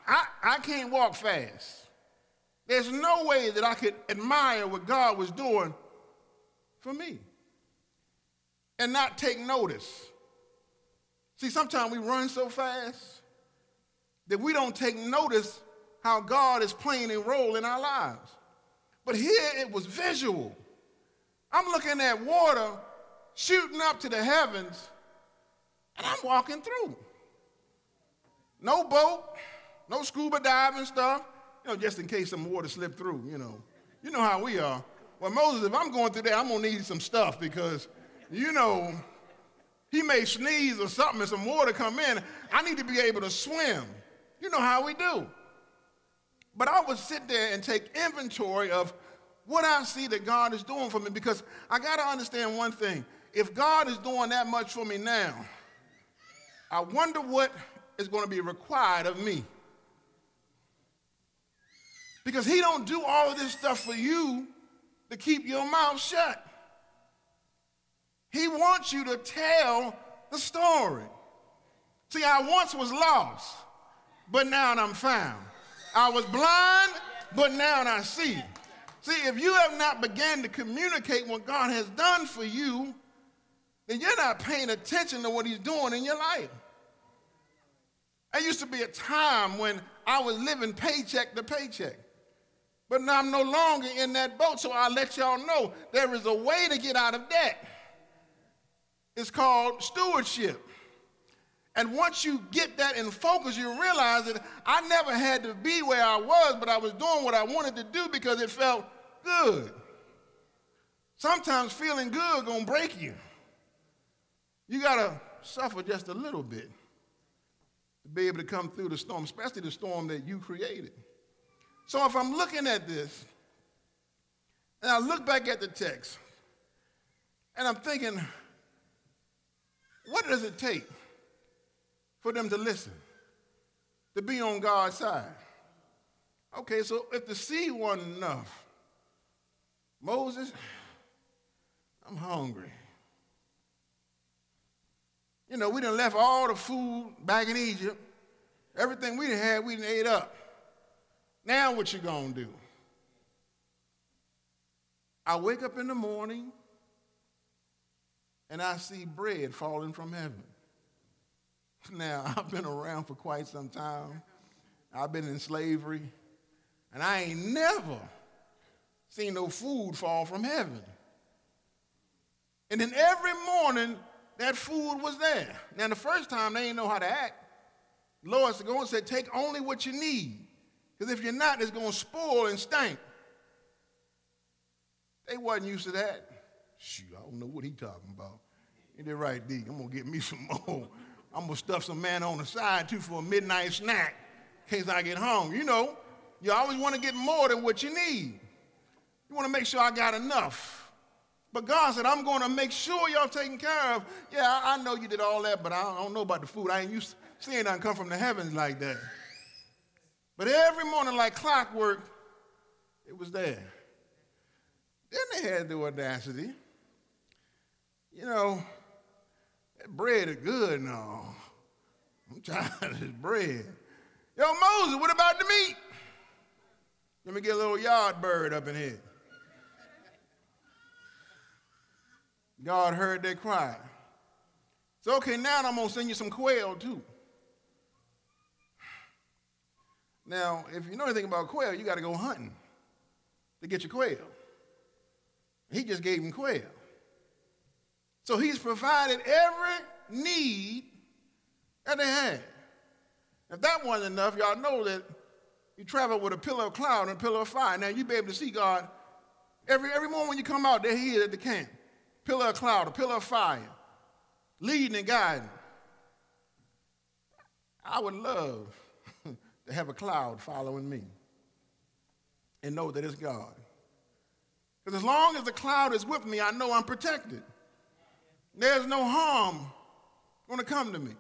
I can't walk fast. There's no way that I could admire what God was doing for me and not take notice. See, sometimes we run so fast that we don't take notice how God is playing a role in our lives. But here it was visual. I'm looking at water shooting up to the heavens, and I'm walking through. No boat, no scuba diving stuff, just in case some water slipped through, You know how we are. Well, Moses, if I'm going through there, I'm going to need some stuff because, he may sneeze or something and some water come in. I need to be able to swim. You know how we do. But I would sit there and take inventory of what I see that God is doing for me, because I got to understand one thing. If God is doing that much for me now, I wonder what is going to be required of me. Because he don't do all of this stuff for you to keep your mouth shut. He wants you to tell the story. See, I once was lost, but now I'm found. I was blind, but now I see. See, if you have not begun to communicate what God has done for you, then you're not paying attention to what he's doing in your life. There used to be a time when I was living paycheck to paycheck. But now I'm no longer in that boat, so I'll let y'all know there is a way to get out of debt. It's called stewardship. And once you get that in focus, you realize that I never had to be where I was, but I was doing what I wanted to do because it felt good. Sometimes feeling good gonna break you. You gotta suffer just a little bit to be able to come through the storm, especially the storm that you created. So if I'm looking at this, and I look back at the text, and I'm thinking, what does it take for them to listen, to be on God's side? Okay, so if the sea wasn't enough, Moses, I'm hungry. We done left all the food back in Egypt. Everything we done had, we done ate up. Now what you gonna do? I wake up in the morning and I see bread falling from heaven. Now, I've been around for quite some time. I've been in slavery, and I ain't never seen no food fall from heaven. And then every morning, that food was there. Now, the first time, they didn't know how to act. The Lord said, take only what you need, because if you're not, it's going to spoil and stink. They wasn't used to that. Shoot, I don't know what he talking about. He did right, D. I'm going to get me some more. I'm going to stuff some manna on the side, too, for a midnight snack in case I get hungry. You always want to get more than what you need. You want to make sure I got enough. But God said, I'm going to make sure y'all taken care of. Yeah, I know you did all that, but I don't know about the food. I ain't used to seeing nothing come from the heavens like that. But every morning, like clockwork, it was there. Then they had the audacity. That bread is good and all. I'm tired of this bread. Yo, Moses, what about the meat? Let me get a little yard bird up in here. God heard their cry. So, okay, now I'm going to send you some quail, too. Now, if you know anything about quail, you got to go hunting to get your quail. He just gave them quail. So he's provided every need that they had. If that wasn't enough, y'all know that you travel with a pillar of cloud and a pillar of fire. Now, you'll be able to see God every morning when you come out, there he is at the camp. Pillar of cloud, a pillar of fire, leading and guiding. I would love to have a cloud following me and know that it's God. Because as long as the cloud is with me, I know I'm protected. There's no harm going to come to me.